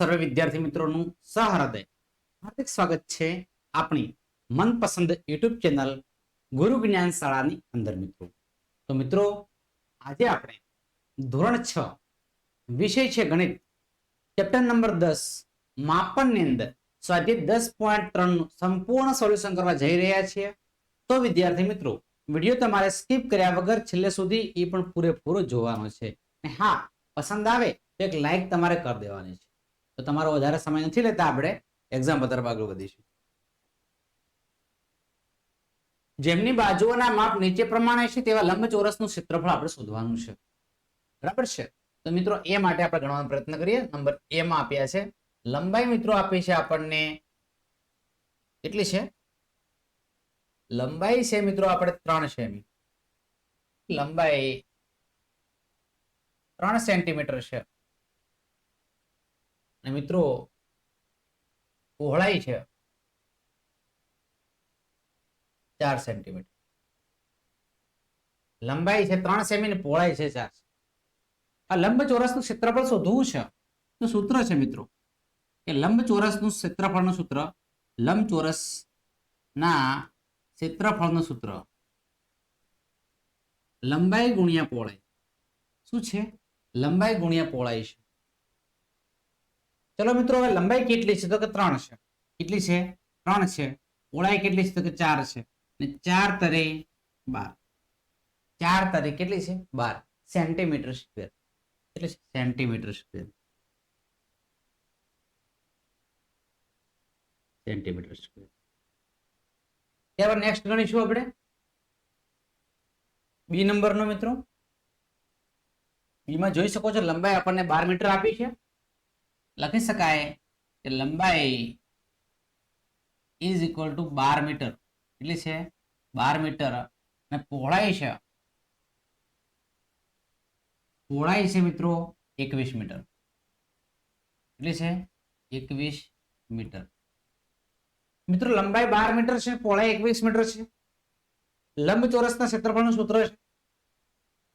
સર્વે વિદ્યાર્થી મિત્રોનું સહૃદય હાર્દિક સ્વાગત છે આપણી મનપસંદ યુટ્યુબ ચેનલ ગુરુ જ્ઞાન શાળાની અંદર મિત્રો. તો મિત્રો આજે આપણે ધોરણ 6 વિષય છે ગણિત ચેપ્ટર નંબર 10 માપનની અંદર સ્વાધ્યાય 10.3 નું સંપૂર્ણ સોલ્યુશન કરવા જઈ રહ્યા છીએ. તો વિદ્યાર્થી મિત્રો વિડીયો તમારે સ્કીપ કર્યા વગર છેલ્લે સુધી એ પણ પૂરેપૂરો જોવાનો છે. હા, પસંદ આવે તો એક લાઈક તમારે કરી દેવાની છે. તો તમારો વધારે સમય નથી લેતા આપણે એક્ઝામ તરફ આગળ વધીશું. જેમની બાજુઓના માપ નીચે પ્રમાણે છે તેવા લંબચોરસનું ક્ષેત્રફળ આપણે શોધવાનું છે. બરાબર છે? તો મિત્રો એ માટે આપણે ગણવાનો પ્રયત્ન કરીએ. નંબર એ માં આપ્યા છે લંબાઈ મિત્રો આપી છે આપણને કેટલી છે? લંબાઈ છે મિત્રો આપણે 3 સેમી. લંબાઈ 3 સેન્ટીમીટર છે અને મિત્રો પહોળાઈ છે 4 સેન્ટીમીટર. લંબાઈ છે 3 સેમી ને પહોળાઈ છે 4. આ લંબચોરસનું ક્ષેત્રફળ શોધવું છે તો સૂત્ર છે મિત્રો કે લંબચોરસનું ક્ષેત્રફળનું સૂત્ર લંબચોરસના ક્ષેત્રફળનું સૂત્ર લંબાઈ ગુણ્યા પહોળાઈ. શું છે? લંબાઈ ગુણ્યા પહોળાઈ છે. ચલો મિત્રો હવે લંબાઈ કેટલી છે તો કે 3 છે. કેટલી છે? 3 છે. પહોળાઈ કેટલી છે તો કે 4 છે. અને 4 તરે 12. 4 તરે કેટલી છે? 12 સેન્ટીમીટર સ્ક્વેર. એટલે સેન્ટીમીટર સ્ક્વેર. Centimetre square. ત્યારબાદ નેક્સ્ટ ગણીશું આપણે બી નંબરનો મિત્રો. બીમાં જોઈ શકો છો લંબાઈ આપણને 12 મીટર આપી છે. લખી શકાય કે લંબાઈ ઇઝ ઇક્વલ ટુ 12 મીટર. કેટલી છે? 12 મીટર. અને પહોળાઈ છે મિત્રો 21 મીટર. કેટલી છે? 21 મીટર. મિત્રો લંબાઈ 12 મીટર છે, પહોળાઈ 21 મીટર છે. લંબચોરસના ક્ષેત્રફળનું સૂત્ર છે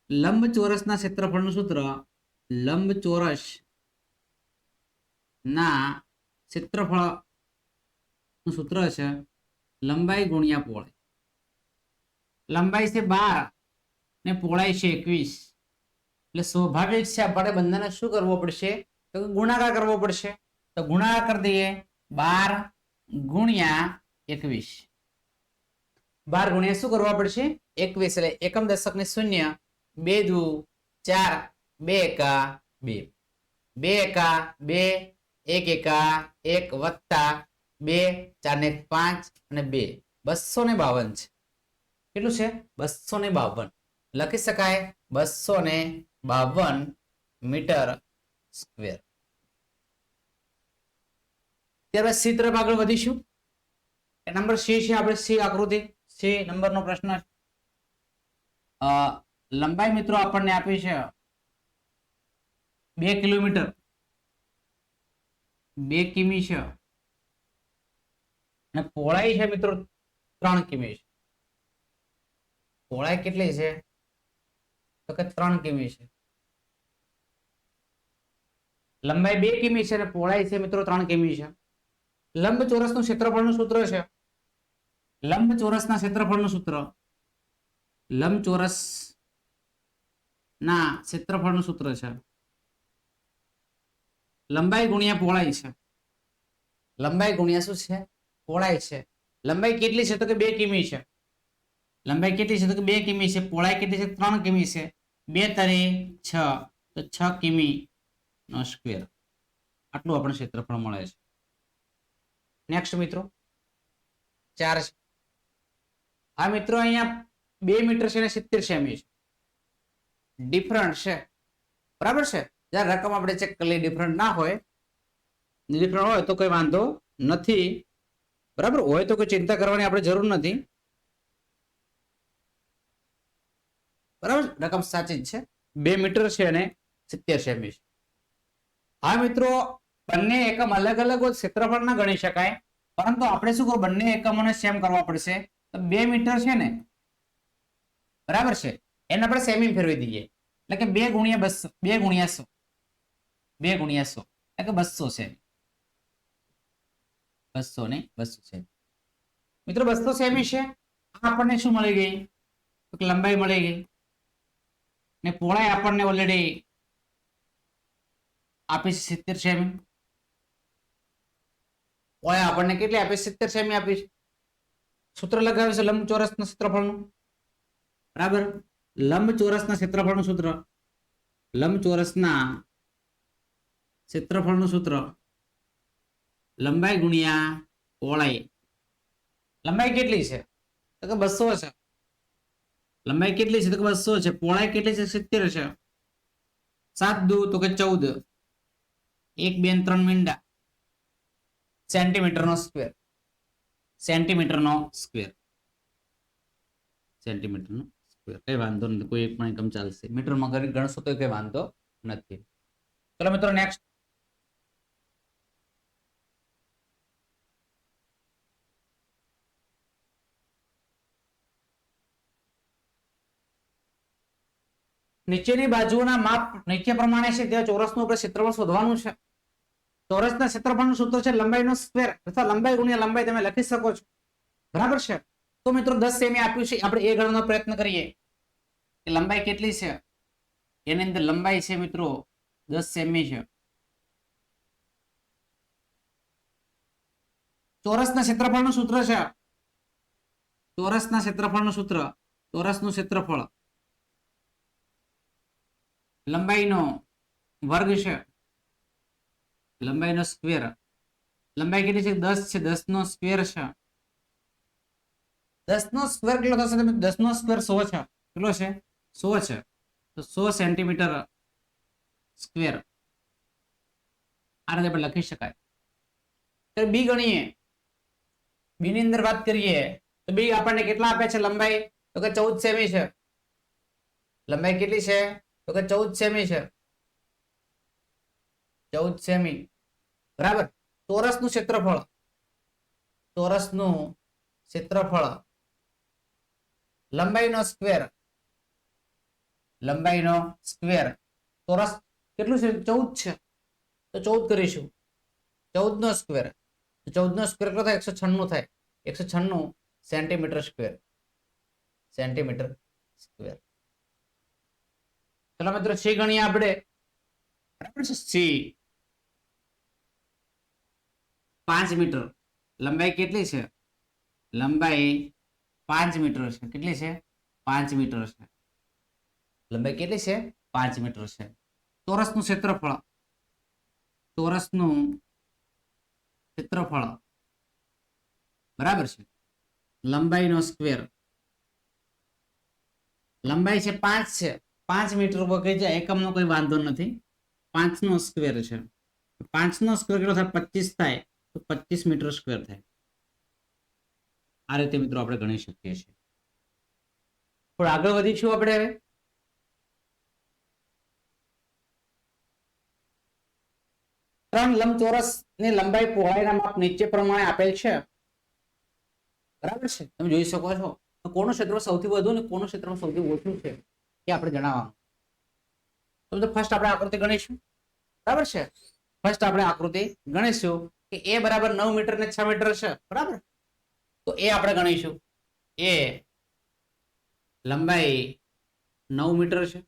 લંબચોરસના ક્ષેત્રફળનું સૂત્ર લંબચોરસ ના ક્ષેત્રફળ નું સૂત્ર છે લંબાઈ ગુણ્યા પહોળાઈ. લંબાઈ છે 12 ને પહોળાઈ છે 21. એટલે સ્વાભાવિક છે આપણે બંનેને શું કરવો પડશે તો ગુણાકાર કરવો પડશે. તો ગુણાકાર કરી દઈએ 12 ગુણ્યા 21. 12 ગુણ્યા શું કરવા પડશે? 21. એટલે એકમ દશક ને 0. 2 દુ 4, 2 એકા 2, 2 એકા 2, 1 એકા 1 વત્તા 2, 4 ને 5 અને 2 252 છે. કેટલું છે? 252. લખી શકાય 252 મીટર સ્ક્વેર. ત્યારબાદ સી તરફ આગળ વધીશું. નંબર સી છે આપણે સી આકૃતિ. સી નંબરનો પ્રશ્ન લંબાઈ મિત્રો આપણને આપી છે 2 કિલોમીટર. 2 કિમી છે અને પહોળાઈ છે મિત્રો 3 કિમી છે. પહોળાઈ કેટલી છે તો કે 3 કિમી છે. લંબાઈ 2 કિમી છે અને પહોળાઈ છે મિત્રો 3 કિમી છે. લંબચોરસનું ક્ષેત્રફળનું સૂત્ર છે લંબચોરસના ક્ષેત્રફળનું સૂત્ર લંબચોરસ ના ક્ષેત્રફળનું સૂત્ર છે લંબાઈ ગુણ્યા પહોળાઈ છે. લંબાઈ ગુણ્યા શું છે? પહોળાઈ છે. લંબાઈ કેટલી છે તો કે 2 કિમી છે. લંબાઈ કેટલી છે તો કે 2 કિમી છે. પહોળાઈ કેટલી છે? 3 કિમી છે. 2 તરે 6 તો 6 કિમી નો સ્ક્વેર. આટલું આપણે ક્ષેત્રફળ મળે છે. નેક્સ્ટ મિત્રો 4 છે. આ મિત્રો અહીંયા 2 મીટર છે અને 70 સેમી છે. ડિફરન્ટ છે. બરાબર છે? જ્યારે રકમ આપણે ચેક કરી ડિફરન્ટ ના હોય, ડિફરન્ટ હોય તો કોઈ વાંધો નથી. બરાબર હોય તો કોઈ ચિંતા કરવાની આપણે જરૂર નથી. બરાબર, રકમ સાચી જ છે. 2 મીટર છે અને 70 સેમી છે. હા મિત્રો બંને એકમ અલગ અલગ હોય ક્ષેત્રફળ ના ગણી શકાય, પરંતુ આપણે શું કરવું? બંને એકમોને સેમ કરવા પડશે. તો 2 મીટર છે ને, બરાબર છે, એને આપણે સેમી ફેરવી દઈએ. એટલે કે 2 ગુણ્યા 200 2 ગુણ્યા 100 કે 200 સેમી, 200 ને 200 સેમી. મિત્રો 200 સેમી છે. આપણને શું મળી ગઈ? તો લંબાઈ મળી ગઈ ને પહોળાઈ આપણને ઓલરેડી આપી છે 70 સેમી. પહોળાઈ આપણને કેટલી આપી? 70 સેમી આપી છે. સૂત્ર લગાવ્યું છે લંબચોરસના ક્ષેત્રફળનું. બરાબર, લંબચોરસના ક્ષેત્રફળનું સૂત્ર, લંબચોરસના ક્ષેત્રફળનું સૂત્ર લંબાઈ ગુણ્યા પહોળાઈ. લંબાઈ કેટલી છે? તો કે 200 છે. લંબાઈ કેટલી છે? તો કે 200 છે. પહોળાઈ કેટલી છે? 70 છે. 7 દુ તો કે 14, 1 2 3 મીંડા, સેન્ટીમીટરનો સ્ક્વેર, સેન્ટીમીટરનો સ્ક્વેર, સેન્ટીમીટરનો સ્ક્વેર. કઈ વાંધો નથી, કોઈ એક પણ એકમ ચાલશે. મીટરમાં ગણશો તો કઈ વાંધો નથી. ચલો મિત્રો નેક્સ્ટ. નીચેની બાજુઓના માપ નીચે પ્રમાણે છે. ત્યાં ચોરસનું આપણે ક્ષેત્રફળ શોધવાનું છે. ચોરસના ક્ષેત્રફળનું સૂત્ર છે લંબાઈનો સ્ક્વેર અથવા લંબાઈ ગુણ્યા લંબાઈ. તમે લખી શકો છો. બરાબર છે. તો મિત્રો 10 સેમી આપ્યું છે. આપણે એ ગણવાનો પ્રયત્ન કરીએ કે લંબાઈ કેટલી છે. એની અંદર લંબાઈ છે મિત્રો 10 સેમી છે. ચોરસના ક્ષેત્રફળનું સૂત્ર છે, ચોરસના ક્ષેત્રફળનું સૂત્ર, ચોરસનું ક્ષેત્રફળ લંબાઈનો વર્ગ છે, લંબાઈનો સ્ક્વેર. લંબાઈ કેટલી છે? 10 છે. 10 નો સ્ક્વેર છે. 10 નો સ્ક્વેર કેટલો થશે? 10 નો સ્ક્વેર 100 છે. કેટલો છે? 100 છે. તો 100 સેન્ટીમીટર સ્ક્વેર. આ રીતે આપણે લખી શકાય. તો બી ગણીએ. બી ની અંદર વાત કરીએ તો બી આપણને કેટલા આપે છે લંબાઈ? તો કે 14 સેમી છે. લંબાઈ કેટલી છે? તો કે 14 સેમી છે. 14 સેમી. બરાબર. ચોરસનું ક્ષેત્રફળ, ચોરસનું ક્ષેત્રફળ લંબાઈનો સ્ક્વેર, લંબાઈનો સ્ક્વેર. ચોરસ કેટલું છે? 14 છે. તો 14 કરીશું. 14 નો સ્ક્વેર. 14 નો સ્ક્વેર કેટલો થાય? 196 થાય. 196 સેન્ટીમીટર સ્ક્વેર, સેન્ટીમીટર સ્ક્વેર. ચલો મિત્રો સી ગણીએ આપણે. બરાબર છે. C 5 metre. લંબાઈ કેટલી છે? લંબાઈ 5 મીટર છે. કેટલી છે? 5 મીટર છે. લંબાઈ કેટલી છે? 5 મીટર છે. ચોરસનું ક્ષેત્રફળ, ચોરસનું ક્ષેત્રફળ બરાબર છે લંબાઈનો સ્ક્વેર. લંબાઈ છે 5 છે. 5 મીટર ઉપર કહી જાય એકમનો કોઈ વાંધો નથી. 5 નો સ્ક્વેર છે. 5 નો સ્ક્વેર કેટલો થાય? 25 થાય. તો 25 મીટર સ્ક્વેર થાય. આ રીતે મિત્રો આપણે ગણી શકીએ છીએ. પણ આગળ વધીશું આપણે હવે. ત્રણ લંબચોરસ ની લંબાઈ પહોળાઈના માપ નીચે પ્રમાણે આપેલ છે. બરાબર છે. તમે જોઈ શકો છો. કોનું ક્ષેત્ર સૌથી વધુ અને કોનું ક્ષેત્ર સૌથી ઓછું છે એ આપણે જણાવવાનું. તો ફર્સ્ટ આપણે આકૃતિ ગણીશું. બરાબર છે. ફર્સ્ટ આપણે આકૃતિ ગણીશું કે એ બરાબર 9 મીટર ને 6 મીટર છે. બરાબર. તો એ આપણે ગણીશું. એ લંબાઈ 9 મીટર છે.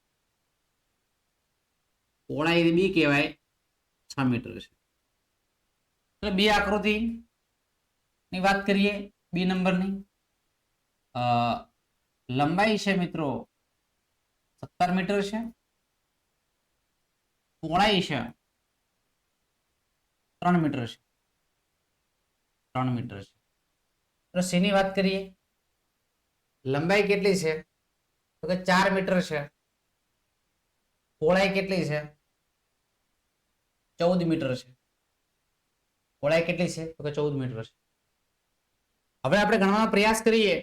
પહોળાઈ બી કહેવાય 6 મીટર છે. એટલે બી આકૃતિ ની વાત કરીએ. બી નંબરની લંબાઈ છે મિત્રો 17 મીટર છે. પહોળાઈ છે 3 મીટર છે. 3 મીટર છે. તો સી ની વાત કરીએ. લંબાઈ કેટલી છે? તો કે 4 મીટર છે. પહોળાઈ કેટલી છે? 14 મીટર છે. પહોળાઈ કેટલી છે? તો કે 14 મીટર છે. હવે આપણે ગણવાનો પ્રયાસ કરીએ.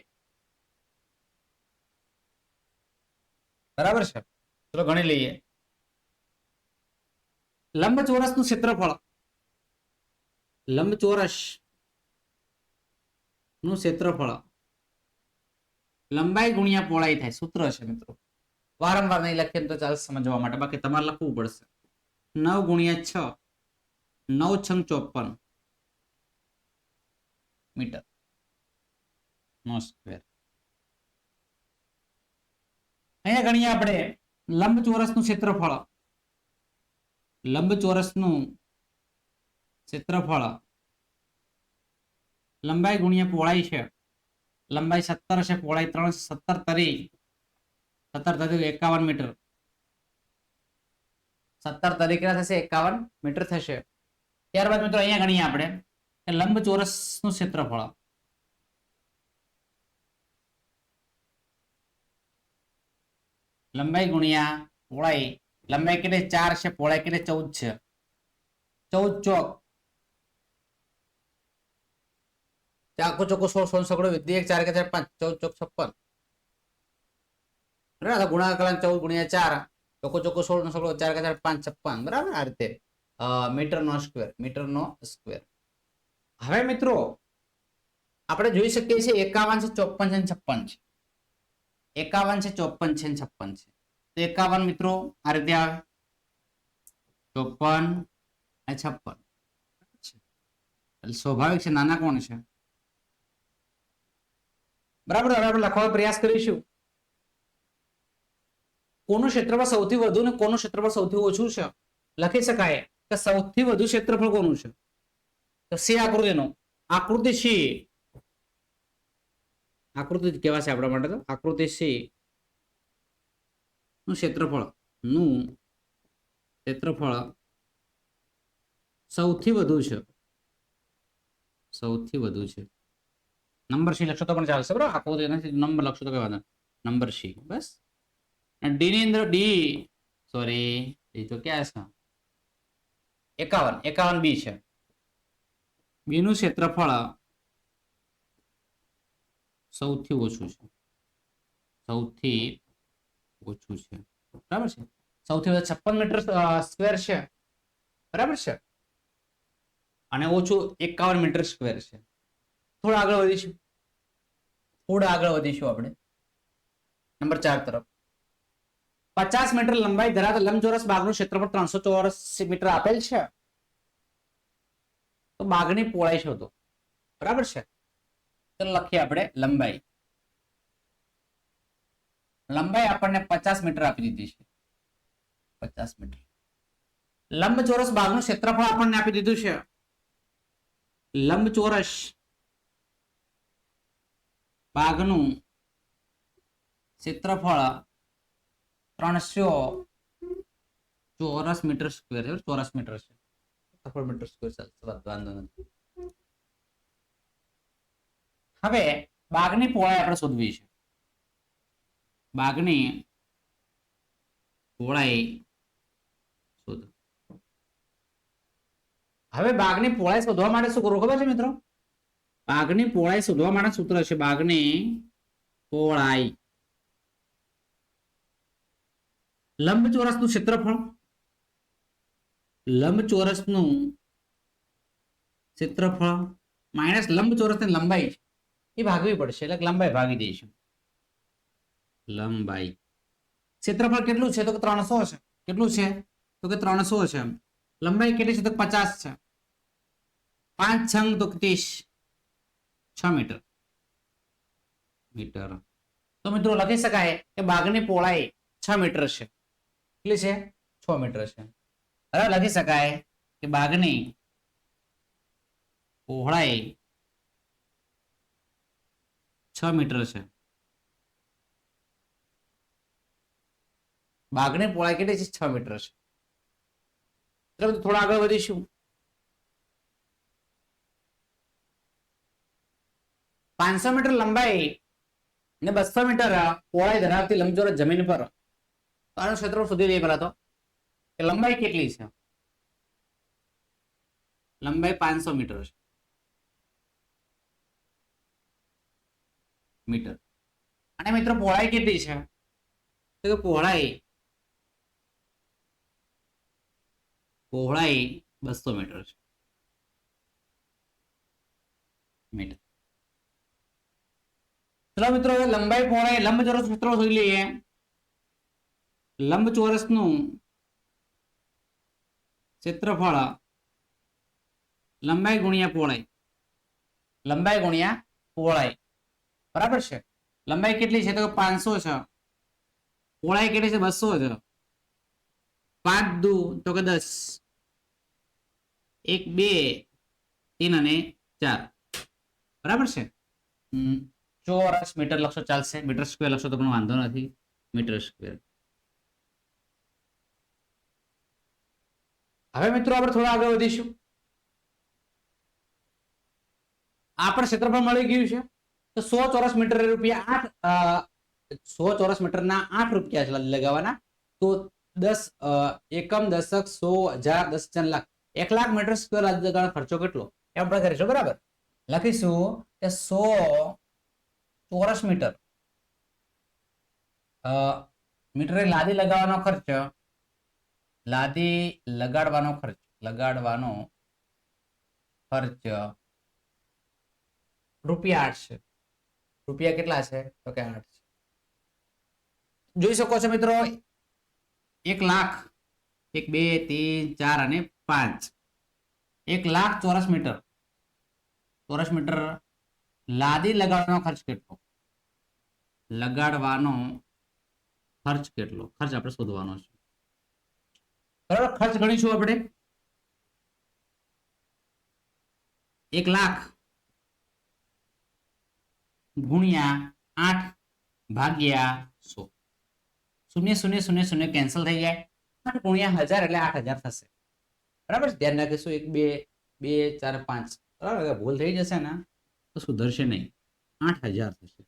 બરાબર છે. ચલો ગણી લઈએ. લંબચોરસનું ક્ષેત્રફળ, લંબચોરસ નું ક્ષેત્રફળ લંબાઈ ગુણ્યા પહોળાઈ થાય. સૂત્ર છે મિત્રો. વારંવાર નહીં લખીએ તો ચાલશે સમજવા માટે, બાકી તમારે લખવું પડશે. 9 ગુણ્યા 6 9×54 મીટર નો સ્ક્વેર. અહીંયા ગણીએ આપણે લંબચોરસનું ક્ષેત્રફળ. લંબચોરસનું ક્ષેત્રફળ લંબાઈ ગુણ્યા પહોળાઈ છે. લંબાઈ 17 છે, પહોળાઈ 3, 17 તરી 51 મીટર. 17 તરી કેટલા થશે? 51 મીટર થશે. ત્યારબાદ મિત્રો અહીંયા ગણીએ આપણે કે લંબચોરસનું ક્ષેત્રફળ. લંબાઈ ગુણ્યા પહોળાઈ. લંબાઈ કેટલી? 4 છે, પહોળાઈ કેટલી? 14 છે. 14 ચોક ચાકો ચોકો 16 સગડો વિદ્યા 4 કે 4 5 14 ચોક 56 બરાબર. ગુણાકાર 14 ગુણ્યા 4 ચોકો ચોકો 16 નો સગડો 4 કે 4 5 56 બરાબર. આ રીતે મીટર નો સ્ક્વેર. મીટર નો સ્ક્વેર. હવે મિત્રો આપણે જોઈ શકીએ છીએ 51 છે, 54 છે, 56 છે. 51 છે, 54 છે, 56 છે. તો 51 મિત્રો આ રીતે આવે, 54 અને 56. સ્વાભાવિક છે, નાના કોણ છે બરાબર. હવે આપણે લખવાનો પ્રયાસ કરીશું. કોનું ક્ષેત્રફળ સૌથી વધુ ને કોનું ક્ષેત્રફળ સૌથી ઓછું છે? લખી શકાય કે સૌથી વધુ ક્ષેત્રફળ કોનું છે? તો સી આકૃતિનું. આકૃતિ સી, આકૃતિ કેવા છે આપણા માટે? તો આકૃતિ સી નું ક્ષેત્રફળ સૌથી વધુ છે. સૌથી વધુ છે. નંબર સી લખશો તો પણ ચાલશે બરાબર. આકૃતિ નથી, નંબર લખશો તો કઈ વાંધો. નંબર સી બસ. ડી ની અંદર ડી, સોરી એ તો ક્યાં છે? 51 બી છે. બી નું ક્ષેત્રફળ સૌથી ઓછું છે. સૌથી ઓછું છે બરાબર છે. સૌથી વધારે 56 મીટર સ્ક્વેર છે બરાબર છે, અને ઓછું 51 મીટર સ્ક્વેર છે. થોડા આગળ વધીશું આપણે નંબર 4 તરફ. 50 મીટર લંબાઈ ધરાવતા લંબચોરસ બાગનું ક્ષેત્રફળ 384 મીટર આપેલ છે. તો બાગની પહોળાઈ શોધો બરાબર છે. તો લખીએ આપણે લંબાઈ. લંબાઈ આપણને 50 મીટર આપી દીધી છે. 50 મીટર. લંબચોરસ બાગનું ક્ષેત્રફળ આપણને આપી દીધું છે. લંબચોરસ બાગનું ક્ષેત્રફળ 384 મીટર સ્ક્વેર છે. ચોરસ મીટર છે, મીટર સ્ક્વેર વાંધો નથી. હવે બાગની પહોળાઈ આપણે શોધવી છે. બાગની પહોળાઈ શોધો. હવે બાગની પહોળાઈ શોધવા માટે શું કરવું ખબર છે મિત્રો? બાગની પહોળાઈ શોધવા માટે સૂત્ર છે બાગની પહોળાઈ. લંબચોરસનું ક્ષેત્રફળ, લંબચોરસનું ક્ષેત્રફળ માઇનસ લંબચોરસની લંબાઈ એ ભાગવી પડશે, એટલે લંબાઈ ભાગી દઈશું. લંબાઈ ક્ષેત્રફળ કેટલું છે? તો કે 300 છે. કેટલું છે? તો કે 300 છે. લંબાઈ કેટલી છે? તો 50 છે. 5 છંગ તો 30, 6 મીટર. તો મિત્રો લખી શકાય કે બાગની પહોળાઈ 6 મીટર છે. કેટલી છે? 6 મીટર છે. હવે લખી શકાય કે બાગની પહોળાઈ 6 મીટર છે. બાગની પહોળાઈ કેટલી છે? 6 મીટર છે. થોડા આગળ વધીશું. 500 મીટર લંબાઈ ને 200 મીટર પહોળાઈ ધરાવતી લંબચોરસ જમીન પર આનું ક્ષેત્રફળ શોધી લઈએ. પહેલા તો કે લંબાઈ કેટલી છે? લંબાઈ 500 મીટર છે. મીટર. અને મિત્રો પહોળાઈ કેટલી છે? તો કે પહોળાઈ 200 મીટર છે. મીટર. ચલો મિત્રો હવે લંબાઈ પહોળાઈ લંબચોરસ ક્ષેત્રફળ શોધી લઈએ. લંબચોરસનું ક્ષેત્રફળ લંબાઈ ગુણ્યા પહોળાઈ, લંબાઈ ગુણ્યા પહોળાઈ, બરાબર છે. લંબાઈ કેટલી છે તો 500 છે, પહોળાઈ કેટલી છે 200 છે. 5 દુ તો કે 10, 1 2 3 અને 4, બરાબર છે. ચોરસ મીટર લખશો ચાલશે, મીટર સ્ક્વેર લખશો તો પણ વાંધો નથી, મીટર સ્ક્વેર. હવે મિત્રો આપણે થોડા આગળ વધીશું. આપણે ક્ષેત્રફળ મળી ગયું છે તો 100 ચોરસ મીટર રૂપિયા 100 ચોરસ મીટરના 8 રૂપિયા લગાવવાના. તો 10 એકમ, દશક, 100, 1000, 10 લાખ, 1 લાખ મીટર સ્ક્વેર લગાવવાનો ખર્ચો કેટલો એ આપણે કરીશું. બરાબર, લખીશું કે 100 ચોરસ મીટર મીટરે લાદી લગાવવાનો ખર્ચ, લાદી લગાડવાનો ખર્ચ રૂપિયા 8 છે. રૂપિયા કેટલા છે તો કે 8 છે. જોઈ શકો છો મિત્રો, 1 લાખ, 1 2 3 4 અને 5, 1 લાખ ચોરસ મીટર લાદી લગાડવાનો ખર્ચ કેટલો, લગાડવાનો ખર્ચ કેટલો, ખર્ચ આપણે શોધવાનો છે. બરાબર, ખર્ચ ગણીશું આપણે. 1 લાખ ગુણ્યા 8 ભાગ્યા 100, 0 0 0 0 કેન્સલ થઈ જાય. 8 ગુણ્યા 1000 એટલે 8000 થશે. બરાબર, ધ્યાન રાખીશું. 1 2 2 4 5, બરાબર. ભૂલ થઈ જશે ને તો સુધરશે નહીં. 8000 થશે,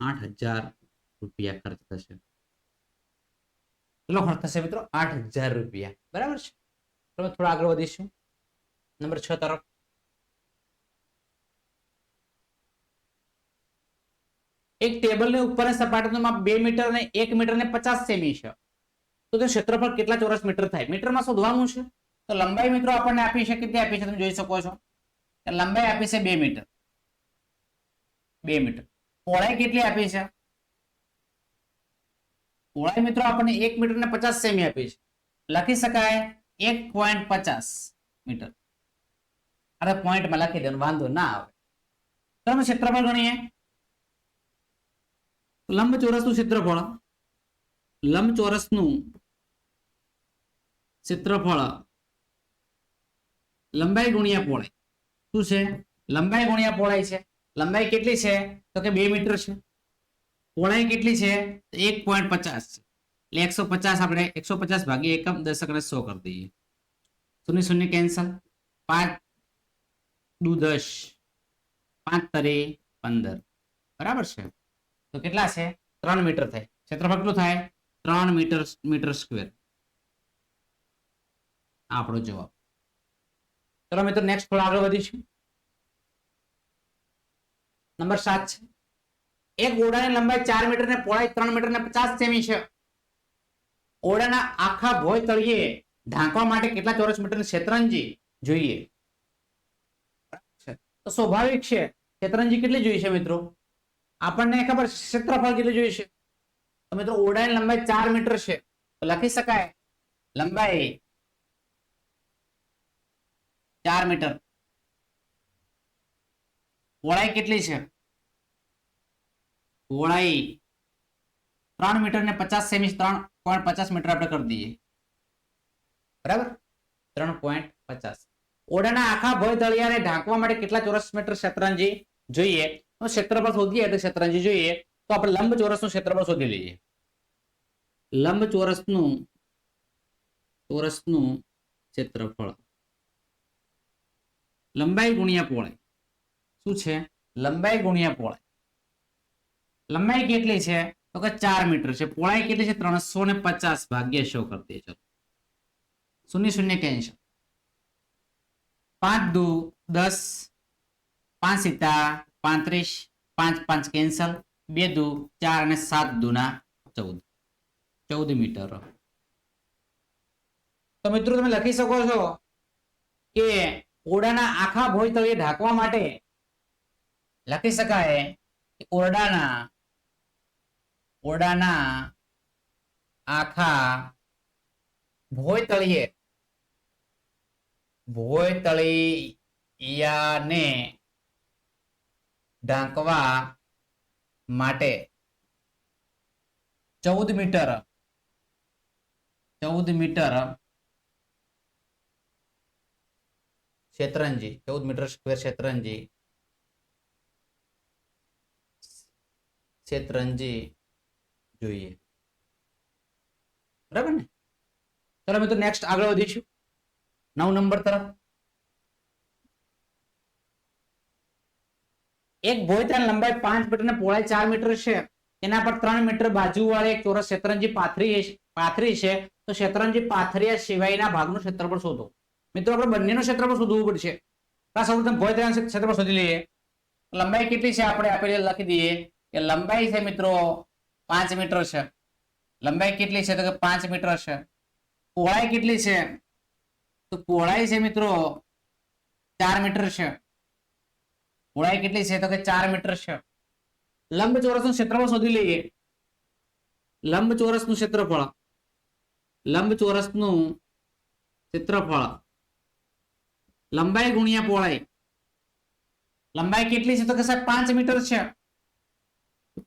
8000 રૂપિયા ખર્ચ થશે. કેટલો ખર્ચ થશે મિત્રો? 8000 રૂપિયા. બરાબર છે. તો થોડા આગળ વધીશું નંબર 6 તરફ. એક ટેબલની ઉપરની સપાટીનું માપ 2 મીટર અને 1 મીટર ને 50 સેમી છે. તો તે ક્ષેત્રફળ કેટલા ચોરસ મીટર થાય? મીટરમાં શોધવાનું છે. તો લંબાઈ મિત્રો આપણને આપી છે, કેટલી આપી છે તમે જોઈ શકો છો. લંબાઈ આપી છે 2 મીટર, 2 મીટર. પહોળાઈ કેટલી આપી છે? પહોળાઈ મિત્રો આપણને 1 મીટર ને 50 સેમી આપી છે. લખી શકાય 1.50 મીટર. અરે પોઈન્ટમાં લખી દેવાનું, વાંધો ના આવે. તમે ક્ષેત્રફળ ગણીએ. લંબચોરસનું ક્ષેત્રફળ, લંબચોરસનું ક્ષેત્રફળ લંબાઈ ગુણ્યા પહોળાઈ શું છે? લંબાઈ ગુણ્યા પહોળાઈ છે. લંબાઈ કેટલી છે તો કે 2 મીટર છે. પહોળાઈ કેટલી છે? 1.50 છે. એટલે 150 આપણે 150 ભાગ્યા એકમ, દશક અને 100 કરી દઈએ. 0 0 કેન્સલ. 5 દુ 10, 5 તરી 15, બરાબર છે. તો કેટલા છે? 3 મીટર થાય. ક્ષેત્રફળ કેટલું થાય? 3 મીટર સ્ક્વેર. આપણો જવાબ. ચલો મિત્રો નેક્સ્ટ થોડા આગળ વધીશું. નંબર 7 છે. એક ઓરડાની લંબાઈ 4 મીટર ને પહોળાઈ 3 મીટર ને 50 સેમી છે. ઓરડાના આખા ભોય તળિયે ઢાંકવા માટે કેટલા ચોરસ મીટર શેતરંજી જોઈએ? તો સ્વાભાવિક છે, શેતરંજી કેટલી જોઈએ છે મિત્રો? આપણને ખબર છે ક્ષેત્રફળ કેટલું જોઈએ છે. તો મિત્રો ઓરડાની લંબાઈ 4 મીટર છે. તો લખી શકાય લંબાઈ 4 મીટર. પહોળાઈ કેટલી છે? પહોળાઈ 3 મીટર ને 50 સેમી, 3.50 મીટર આપણે કરી દઈએ. બરાબર, 3.50. ઓરડાના આખા ભોય તળિયાને ઢાંકવા માટે કેટલા ચોરસ મીટર શેતરંજી જોઈએ? તો ક્ષેત્રફળ શોધીએ એટલે શેતરંજી જોઈએ. તો આપણે લંબચોરસનું ક્ષેત્રફળ શોધી લઈએ. લંબચોરસનું ક્ષેત્રફળ લંબાઈ ગુણ્યા પહોળાઈ શું છે? લંબાઈ ગુણ્યા પહોળાઈ. લંબાઈ કેટલી છે તો કે 4 મીટર છે. પહોળાઈ કેટલી છે? 350 ભાગ્યા 100 કરી દે. ચલો 0 0 કેન્સલ. 5 દુ 10, 5 સીતા 35, 5 5 કેન્સલ. 2 દુ 4 અને 7 દુના 14 મીટર. તો મિત્રો તમે લખી શકો છો કે ઓરડાના આખા ભોય તળિયે ઢાંકવા માટે લખી શકાય કે ઓરડાના આખા ભોય તળિયે ભોયતળિયાને ઢાંકવા માટે 14 મીટર શેતરંજી 14 મીટર સ્ક્વેર શેતરંજી જોઈએ, બરાબર ને? ચલો મિત્રો નેક્સ્ટ આગળ વધીશું 9 નંબર તરફ. એક ભોયતળની લંબાઈ 5 મીટર અને પહોળાઈ 4 મીટર છે. એના પર 3 મીટર બાજુવાળી એક ચોરસ શેતરંજી પાથરી છે. તો શેતરંજી પાથર્યા સિવાયના ભાગનું ક્ષેત્રફળ શોધો. મિત્રો આપણે બંનેનું ક્ષેત્રફળ શોધવું પડશે. સૌપ્રથમ ભોયતળનું ક્ષેત્રફળ શોધી લઈએ. લંબાઈ કેટલી છે આપણે આપેલી લખી દઈએ કે લંબાઈ છે મિત્રો 5 મીટર છે. લંબાઈ કેટલી છે તો કે 5 મીટર છે. પહોળાઈ કેટલી છે તો પહોળાઈ છે મિત્રો 4 મીટર છે. પહોળાઈ કેટલી છે તો કે 4 મીટર છે. લંબચોરસનું ક્ષેત્રફળ શોધી લઈએ. લંબચોરસનું ક્ષેત્રફળ લંબાઈ ગુણ્યા પહોળાઈ. લંબાઈ કેટલી છે તો કે સાહેબ 5 મીટર છે.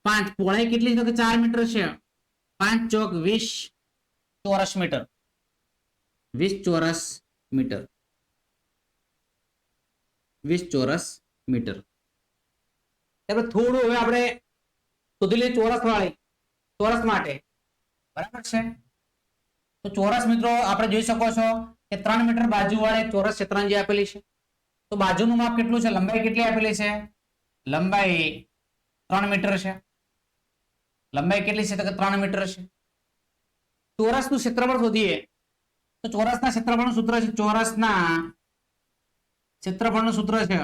5 પહોળાઈ કેટલી છે તો કે 4 મીટર છે. 5 ચોક 20 ચોરસ મીટર. 20 ચોરસ મીટર. 20 ચોરસ મીટર. ત્યારબાદ થોડું હવે આપણે શોધી લઈએ ચોરસ માટે, બરાબર છે? તો ચોરસ મિત્રો આપણે જોઈ શકો છો કે 3 મીટર બાજુ વાળે ચોરસ શેતરંજી આપેલી છે. તો બાજુનું માપ કેટલું છે? લંબાઈ કેટલી આપેલી છે? લંબાઈ 3 મીટર છે. લંબાઈ કેટલી છે તો કે 3 મીટર છે. ચોરસનું ક્ષેત્રફળ શોધીએ તો ચોરસના ક્ષેત્રફળનું સૂત્ર છે, ચોરસના ક્ષેત્રફળનું સૂત્ર છે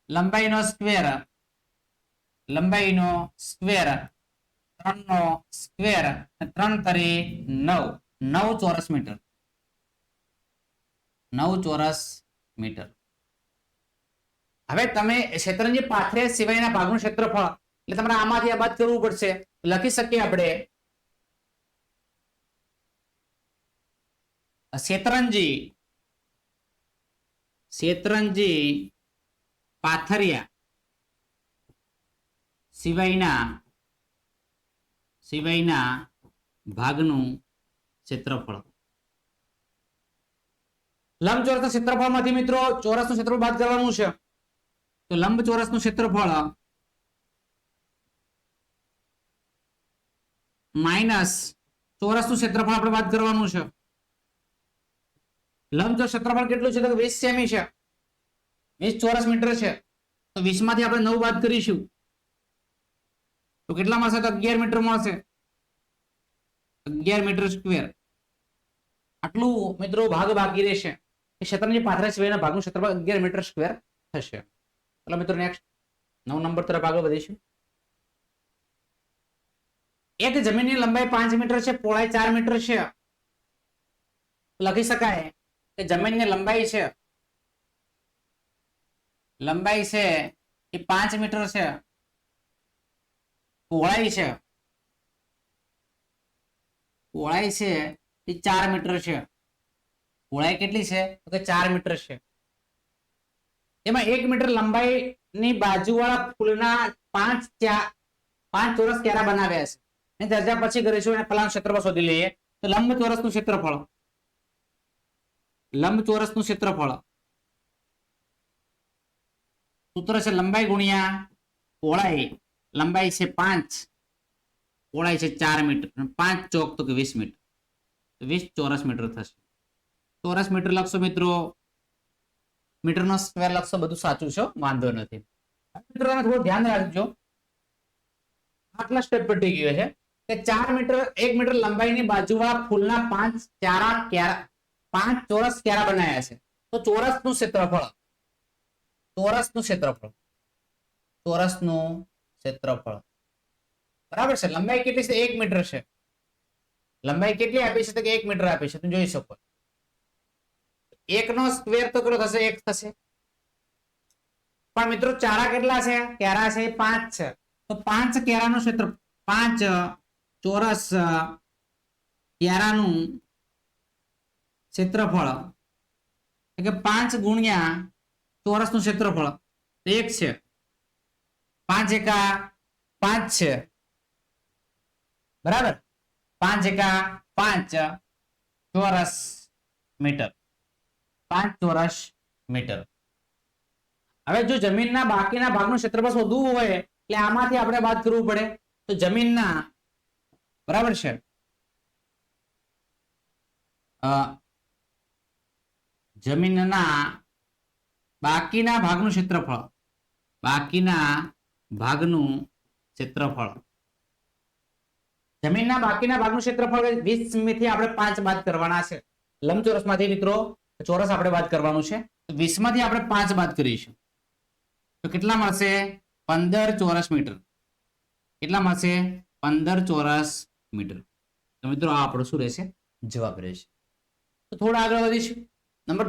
લંબાઈનો સ્ક્વેર 3 નો સ્ક્વેર 3 તરી 9 ચોરસ મીટર. 9 ચોરસ મીટર. હવે તમે શેતરંજી પાથર્યા સિવાયના ભાગનું ક્ષેત્રફળ એટલે તમારે આમાંથી આ બાદ કરવું પડશે. લખી શકીએ આપણે શેતરંજી પાથર્યા સિવાયના ભાગનું ક્ષેત્રફળ. લંબચોરસના ક્ષેત્રફળમાંથી મિત્રો ચોરસનું ક્ષેત્રફળ બાદ કરવાનું છે. તો લંબચોરસનું ક્ષેત્રફળ માઇનસ ચોરસનું ક્ષેત્રફળ આપણે બાદ કરવાનું છે. લંબચોરસ ક્ષેત્રફળ કેટલું છે તો 20 સેમી છે. 20 ચોરસ મીટર છે. તો 20 માંથી આપણે 9 બાદ કરીશું તો કેટલા મળશે? તો 11 મીટર મળશે. 11 મીટર સ્ક્વેર. આટલું મિત્રો ભાગ બાકી રહેશે. શેતરંજી પાથર્યા સિવાયના ભાગનું ક્ષેત્રફળ 11 મીટર સ્ક્વેર થશે. ચલો મિત્રો નેક્સ્ટ 9 નંબર તરફ આગળ વધીશું. એક જમીનની લંબાઈ 5 મીટર છે, પહોળાઈ 4 મીટર છે. લખી શકાય કે જમીનની લંબાઈ છે એ 5 મીટર છે. પહોળાઈ છે એ 4 મીટર છે. પહોળાઈ કેટલી છે તો કે 4 મીટર છે. એમાં 1 મીટર લંબાઈની બાજુવાળા ફૂલના 5 ચોરસ ક્યારા બનાવ્યા છે. એની ચર્ચા પછી કરીશું. અને ફલાનું ક્ષેત્રફળ શોધી લઈએ. તો લંબચોરસનું ક્ષેત્રફળ સૂત્ર છે લંબાઈ ગુણ્યા પહોળાઈ. લંબાઈ છે 5, પહોળાઈ છે 4 મીટર. 5 ચોક તો કે 20 મીટર. 20 ચોરસ મીટર થશે. ચોરસ મીટર લખશો મિત્રો, મીટરનો સ્ક્વેર લખશો, બધું સાચું છે, વાંધો નથી. મિત્રો થોડું ધ્યાન રાખજો. આટલા સ્ટેપ પર થઈ ગયો છે કે 4 મીટર 1 મીટર લંબાઈની બાજુવાળા ફૂલના 5 ચોરસ ક્યારા બનાવ્યા છે. તો ચોરસનું ક્ષેત્રફળ બરાબર છે. લંબાઈ કેટલી છે? 1 મીટર છે. લંબાઈ કેટલી આપી છે તો કે 1 મીટર આપી છે. તમે જોઈ શકો 1 નો સ્ક્વેર તો કેટલો થશે? 1 થશે. પણ મિત્રો ચારા કેટલા છે? ક્યારા છે 5 છે. તો 5 ક્યારાનું ક્ષેત્ર 5 ચોરસ ક્યારાનું ક્ષેત્રફળ કે 5 ગુણ્યા ચોરસનું ક્ષેત્રફળ 1 છે, 5 એકા 5 છે, બરાબર, 5 એકા 5 ચોરસ મીટર, 5 ચોરસ મીટર. હવે જો જમીનના બાકીના ભાગનું ક્ષેત્રફળ શોધવું હોય એટલે આમાંથી આપણે વાત કરવું પડે. તો જમીનના, બરાબર છે, જમીનના બાકીના ભાગનું ક્ષેત્રફળ, બાકીના ભાગનું ક્ષેત્રફળ, જમીનના બાકીના ભાગનું ક્ષેત્રફળ 20 થી આપણે 5 બાદ કરવાના છે. લંબચોરસમાંથી મિત્રો ચોરસ આપણે બાદ કરવાનું છે. 20 માંથી આપણે 5 બાદ કરીશું તો કેટલા મળશે? 15 ચોરસ મીટર. કેટલા મળશે? 15 ચોરસ મીટર. તો મિત્રો આ આપણો શું રહેશે? જવાબ રહેશે. તો થોડા આગળ વધીશું.